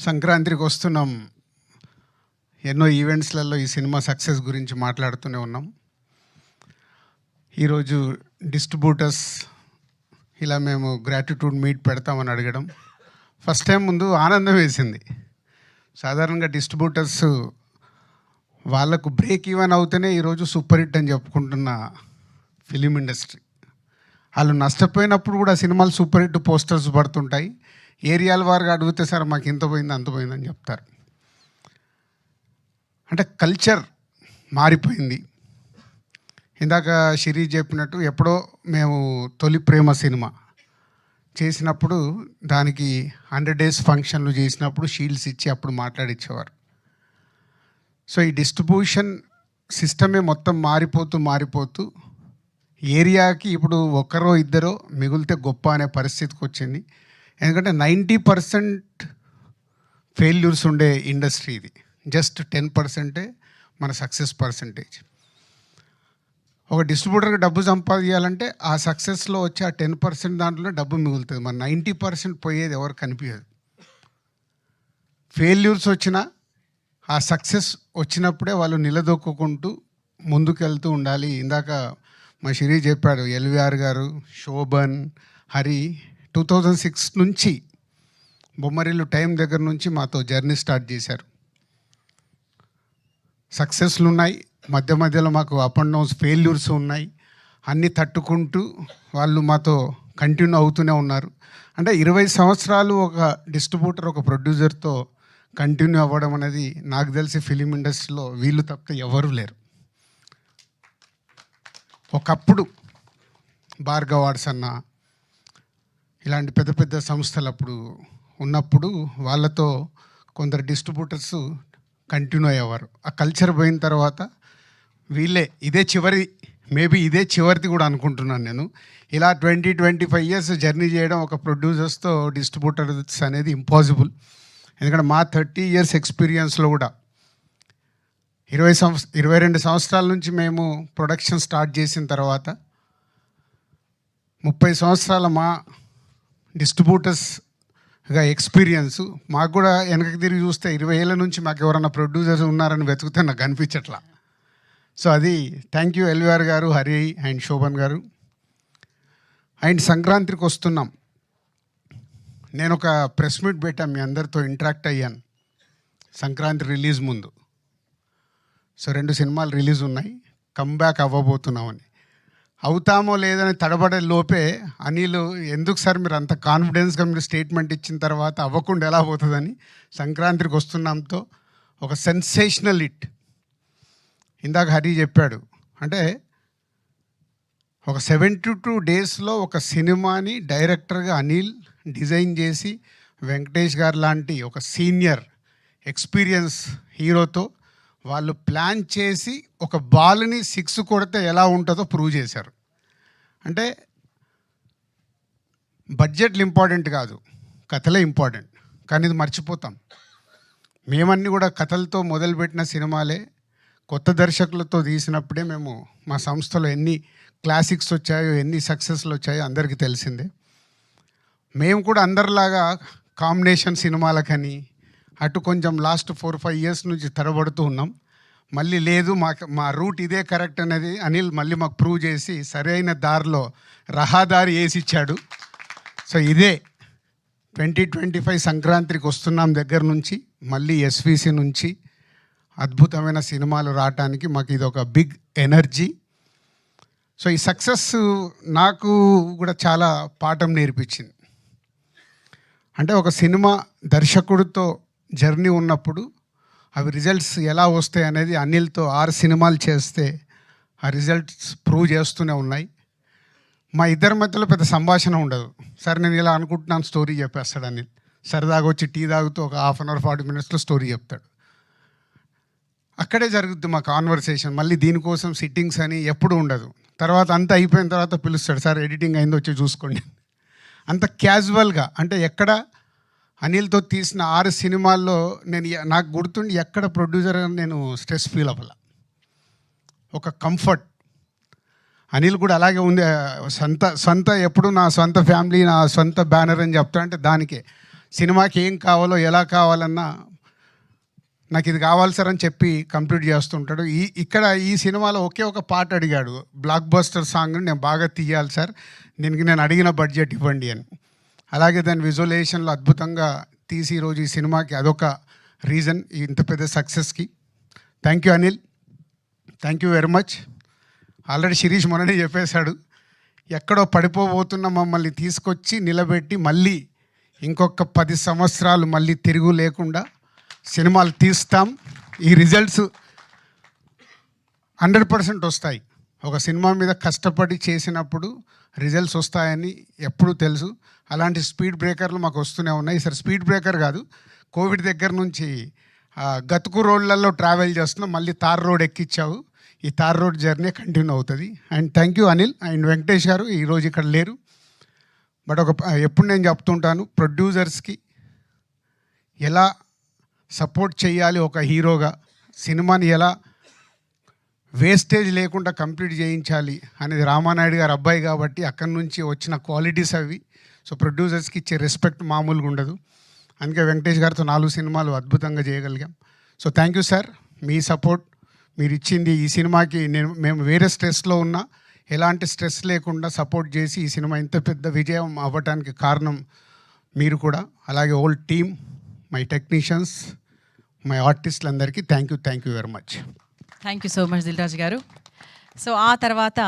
సంక్రాంతికి వస్తున్నాం. ఎన్నో ఈవెంట్స్లలో ఈ సినిమా సక్సెస్ గురించి మాట్లాడుతూనే ఉన్నాం. ఈరోజు డిస్ట్రిబ్యూటర్స్ ఇలా మేము గ్రాటిట్యూడ్ మీట్ పెడతామని అడగడం ఫస్ట్ టైం ముందు ఆనందం వేసింది. సాధారణంగా డిస్ట్రిబ్యూటర్స్ వాళ్ళకు బ్రేక్ ఈవెన్ అవుతేనే ఈరోజు సూపర్ హిట్ అని చెప్పుకుంటున్న ఫిలిం ఇండస్ట్రీ. వాళ్ళు నష్టపోయినప్పుడు కూడా సినిమాలు సూపర్ హిట్ పోస్టర్స్ పడుతుంటాయి. ఏరియాల వారుగా అడిగితే సార్ మాకు ఇంత పోయింది అంత పోయిందని చెప్తారు. అంటే కల్చర్ మారిపోయింది. ఇందాక శిరీష్ చెప్పినట్టు ఎప్పుడో మేము తొలి ప్రేమ సినిమా చేసినప్పుడు దానికి 100 days ఫంక్షన్లు చేసినప్పుడు షీల్డ్స్ ఇచ్చి అప్పుడు మాట్లాడిచ్చేవారు. సో ఈ డిస్ట్రిబ్యూషన్ సిస్టమే మొత్తం మారిపోతూ ఏరియాకి ఇప్పుడు ఒకరో ఇద్దరో మిగిలితే గొప్ప అనే పరిస్థితికి వచ్చింది. ఎందుకంటే 90% ఫెయిల్యూర్స్ ఉండే ఇండస్ట్రీ ఇది. జస్ట్ 10% మన సక్సెస్ పర్సంటేజ్. ఒక డిస్ట్రిబ్యూటర్కి డబ్బు సంపాదించాలంటే ఆ సక్సెస్లో వచ్చే ఆ 10% దాంట్లో డబ్బు మిగులుతుంది. మన 90% పోయేది ఎవరు కనిపించదు. ఫెయిల్యూర్స్ వచ్చినా ఆ సక్సెస్ వచ్చినప్పుడే వాళ్ళు నిలదొక్కుంటూ ముందుకెళ్తూ ఉండాలి. ఇందాక మా శిరీష్ చెప్పాడు, ఎల్విఆర్ గారు, శోభన్, హరి 2006 నుంచి బొమ్మరిల్లు టైం దగ్గర నుంచి మాతో జర్నీ స్టార్ట్ చేశారు. సక్సెస్లు ఉన్నాయి, మధ్య మధ్యలో మాకు అప్ అండ్ డౌన్స్ ఫెయిల్యూర్స్ ఉన్నాయి. అన్నీ తట్టుకుంటూ వాళ్ళు మాతో కంటిన్యూ అవుతూనే ఉన్నారు. అంటే 20 సంవత్సరాలు ఒక డిస్ట్రిబ్యూటర్ ఒక ప్రొడ్యూసర్తో కంటిన్యూ అవ్వడం అనేది నాకు తెలిసి ఫిలిం ఇండస్ట్రీలో వీళ్ళు తప్పితే ఎవరూ లేరు. ఒకప్పుడు భార్గవ్ ఆర్ట్స్ అన్న ఇలాంటి పెద్ద పెద్ద సంస్థలు అప్పుడు ఉన్నప్పుడు వాళ్ళతో కొందరు డిస్ట్రిబ్యూటర్స్ కంటిన్యూ అయ్యేవారు. ఆ కల్చర్ పోయిన తర్వాత వీళ్ళే ఇదే చివరిది కూడా అనుకుంటున్నాను నేను. ఇలా 20-25 years జర్నీ చేయడం ఒక ప్రొడ్యూసర్స్తో డిస్ట్రిబ్యూటర్స్ అనేది ఇంపాసిబుల్. ఎందుకంటే మా 30 years ఎక్స్పీరియన్స్లో కూడా 22 సంవత్సరాల నుంచి మేము ప్రొడక్షన్ స్టార్ట్ చేసిన తర్వాత 30 సంవత్సరాల మా డిస్ట్రిబ్యూటర్స్గా ఎక్స్పీరియన్స్. మాకు కూడా వెనక్కి తిరిగి చూస్తే 20 ఏళ్ళ నుంచి మాకు ఎవరైనా ప్రొడ్యూసర్స్ ఉన్నారని వెతికితే నాకు కనిపించట్లా. సో అది థ్యాంక్ యూ ఎల్విఆర్ గారు, హరి అండ్ శోభన్ గారు. అండ్ సంక్రాంతికి వస్తున్నాం. నేను ఒక ప్రెస్ మీట్ పెట్టాను, మీ అందరితో ఇంటరాక్ట్ అయ్యాను సంక్రాంతి రిలీజ్ ముందు. సో 2 సినిమాలు రిలీజ్ ఉన్నాయి, కమ్బ్యాక్ అవ్వబోతున్నామని. అవుతామో లేదని తడబడే లోపే అనిల్, ఎందుకు సార్ మీరు అంత కాన్ఫిడెన్స్గా మీరు స్టేట్మెంట్ ఇచ్చిన తర్వాత అవ్వకుండా ఎలా పోతుందని సంక్రాంతికి వస్తున్నాంతో ఒక సెన్సేషనల్ హిట్. ఇందాక హరి చెప్పాడు, అంటే ఒక 72 daysలో ఒక సినిమాని డైరెక్టర్గా అనిల్ డిజైన్ చేసి వెంకటేష్ గారు లాంటి ఒక సీనియర్ ఎక్స్పీరియన్స్ హీరోతో వాళ్ళు ప్లాన్ చేసి ఒక బాల్ని 6 కొడితే ఎలా ఉంటుందో ప్రూవ్ చేశారు. అంటే బడ్జెట్లు ఇంపార్టెంట్ కాదు, కథలే ఇంపార్టెంట్. కానీ ఇది మర్చిపోతాం. మేమన్నీ కూడా కథలతో మొదలుపెట్టిన సినిమాలే. కొత్త దర్శకులతో తీసినప్పుడే మేము మా సంస్థలో ఎన్ని క్లాసిక్స్ వచ్చాయో, ఎన్ని సక్సెస్లు వచ్చాయో అందరికీ తెలిసిందే. మేము కూడా అందరిలాగా కాంబినేషన్ సినిమాలకని అటు కొంచెం లాస్ట్ 4-5 years నుంచి తడబడుతూ ఉన్నాం. మళ్ళీ లేదు మా రూట్ ఇదే కరెక్ట్ అనేది అనిల్ మళ్ళీ మాకు ప్రూవ్ చేసి సరైన దారిలో రహదారి వేసిచ్చాడు. సో ఇదే 2025 సంక్రాంతికి వస్తున్నాం దగ్గర నుంచి మళ్ళీ ఎస్విసి నుంచి అద్భుతమైన సినిమాలు రావటానికి మాకు ఇది ఒక బిగ్ ఎనర్జీ. సో ఈ సక్సెస్ నాకు కూడా చాలా పాఠం నేర్పించింది. అంటే ఒక సినిమా దర్శకుడితో జర్నీ ఉన్నప్పుడు అవి రిజల్ట్స్ ఎలా వస్తాయి అనేది అనిల్తో 6 సినిమాలు చేస్తే ఆ రిజల్ట్స్ ప్రూవ్ చేస్తూనే ఉన్నాయి. మా ఇద్దరి మధ్యలో పెద్ద సంభాషణ ఉండదు. సరే నేను ఇలా అనుకుంటున్నాను, స్టోరీ చెప్పేస్తాడు అనిల్. సరదాగా వచ్చి టీ తాగుతూ ఒక 1/2 hour 40 minutesలో స్టోరీ చెప్తాడు. అక్కడే జరుగుద్ది మా కాన్వర్సేషన్. మళ్ళీ దీనికోసం సిట్టింగ్స్ అని ఎప్పుడు ఉండదు. తర్వాత అంతా అయిపోయిన తర్వాత పిలుస్తాడు, సార్ ఎడిటింగ్ అయిందో వచ్చి చూసుకోండి. అంత క్యాజువల్గా. అంటే ఎక్కడ అనిల్తో తీసిన 6 సినిమాల్లో నాకు గుర్తుండి ఎక్కడ ప్రొడ్యూసర్ నేను స్ట్రెస్ ఫీల్ అవ్వాల. ఒక కంఫర్ట్. అనిల్ కూడా అలాగే ఉంది. సొంత ఎప్పుడు నా సొంత ఫ్యామిలీ, నా సొంత బ్యానర్ అని చెప్తా అంటే దానికే సినిమాకి ఏం కావాలో ఎలా కావాలన్నా నాకు ఇది కావాలి సార్ అని చెప్పి కంప్లీట్ చేస్తుంటాడు. ఇక్కడ ఈ సినిమాలో ఒకే ఒక పాట అడిగాడు, బ్లాక్ బస్టర్ సాంగ్ నేను బాగా తీయాలి సార్, దీనికి నేను అడిగిన బడ్జెట్ ఇవ్వండి అని. అలాగే దాని విజువలైజేషన్లో అద్భుతంగా తీసి ఈరోజు ఈ సినిమాకి అదొక రీజన్ ఇంత పెద్ద సక్సెస్కి. Thank you Anil, thank you very much. Already Shirish మొన్ననే చెప్పేశాడు, ఎక్కడో పడిపోబోతున్న మమ్మల్ని తీసుకొచ్చి నిలబెట్టి మళ్ళీ ఇంకొక 10 సంవత్సరాలు మళ్ళీ తిరుగు లేకుండా సినిమాలు తీస్తాం. ఈ రిజల్ట్స్ 100% వస్తాయి. ఒక సినిమా మీద కష్టపడి చేసినప్పుడు రిజల్ట్స్ వస్తాయని ఎప్పుడూ తెలుసు. అలాంటి స్పీడ్ బ్రేకర్లు మాకు వస్తూనే ఉన్నాయి. సరే, స్పీడ్ బ్రేకర్ కాదు, కోవిడ్ దగ్గర నుంచి గతుకు రోడ్లలో ట్రావెల్ చేస్తున్నాం, మళ్ళీ తార్ రోడ్ ఎక్కించావు. ఈ తార్ రోడ్ జర్నీ కంటిన్యూ అవుతుంది. And thank you Anil and Venkatesh garu, ఈరోజు ఇక్కడ లేరు. బట్ ఎప్పుడు నేను చెప్తుంటాను, ప్రొడ్యూసర్స్కి ఎలా సపోర్ట్ చేయాలి, ఒక హీరోగా సినిమాని ఎలా వేస్టేజ్ లేకుండా కంప్లీట్ చేయించాలి అనేది రామానాయుడు గారు అబ్బాయి కాబట్టి అక్కడి నుంచి వచ్చిన క్వాలిటీస్ అవి. సో ప్రొడ్యూసర్స్కి ఇచ్చే రెస్పెక్ట్ మామూలుగా ఉండదు. అందుకే వెంకటేష్ గారితో 4 సినిమాలు అద్భుతంగా చేయగలిగాం. సో థ్యాంక్ యూ సార్, మీ సపోర్ట్ మీరు ఇచ్చింది ఈ సినిమాకి. మేము వేరే స్ట్రెస్లో ఉన్నా ఎలాంటి స్ట్రెస్ లేకుండా సపోర్ట్ చేసి ఈ సినిమా ఇంత పెద్ద విజయం అవ్వటానికి కారణం మీరు కూడా. అలాగే all team, my technicians, my ఆర్టిస్టులందరికీ thank you very much. Thank you so much Dil Raju garu. So ఆ తర్వాత